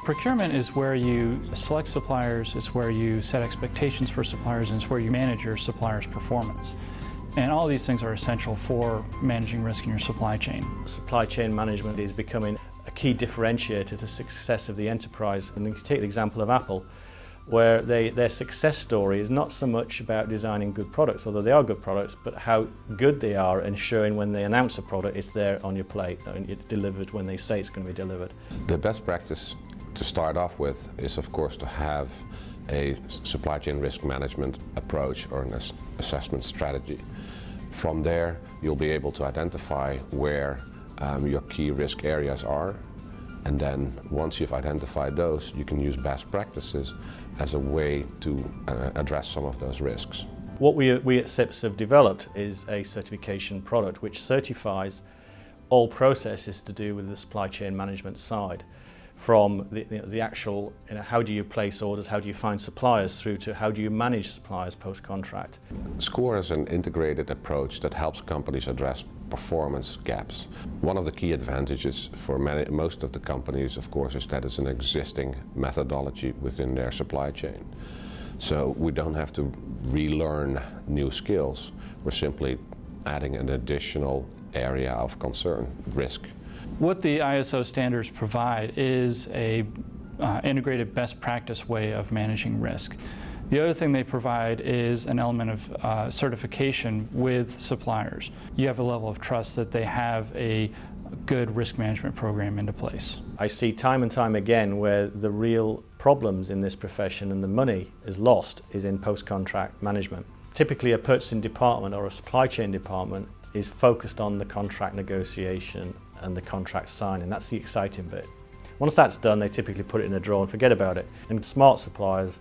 Procurement is where you select suppliers, it's where you set expectations for suppliers, and it's where you manage your supplier's performance. And all these things are essential for managing risk in your supply chain. Supply chain management is becoming a key differentiator to the success of the enterprise. And you can take the example of Apple, where their success story is not so much about designing good products, although they are good products, but how good they are ensuring when they announce a product, it's there on your plate and it's delivered when they say it's going to be delivered. The best practice to start off with is, of course, to have a supply chain risk management approach or an assessment strategy. From there, you'll be able to identify where your key risk areas are, and then once you've identified those, you can use best practices as a way to address some of those risks. What we at SIPS have developed is a certification product which certifies all processes to do with the supply chain management side, from the actual, how do you place orders, how do you find suppliers, through to how do you manage suppliers post-contract. SCORE is an integrated approach that helps companies address performance gaps. One of the key advantages for most of the companies, of course, is that it's an existing methodology within their supply chain. So we don't have to relearn new skills. We're simply adding an additional area of concern, risk. What the ISO standards provide is a integrated best practice way of managing risk. The other thing they provide is an element of certification with suppliers. You have a level of trust that they have a good risk management program into place. I see time and time again where the real problems in this profession and the money is lost is in post-contract management. Typically a purchasing department or a supply chain department is focused on the contract negotiation and the contract signing. That's the exciting bit. Once that's done, they typically put it in a drawer and forget about it. And smart suppliers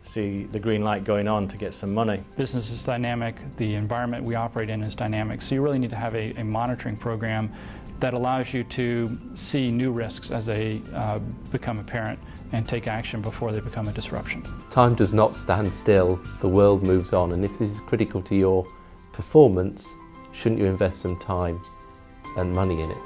see the green light going on to get some money. Business is dynamic, the environment we operate in is dynamic, so you really need to have a monitoring program that allows you to see new risks as they become apparent and take action before they become a disruption. Time does not stand still, the world moves on, and if this is critical to your performance, shouldn't you invest some time and money in it?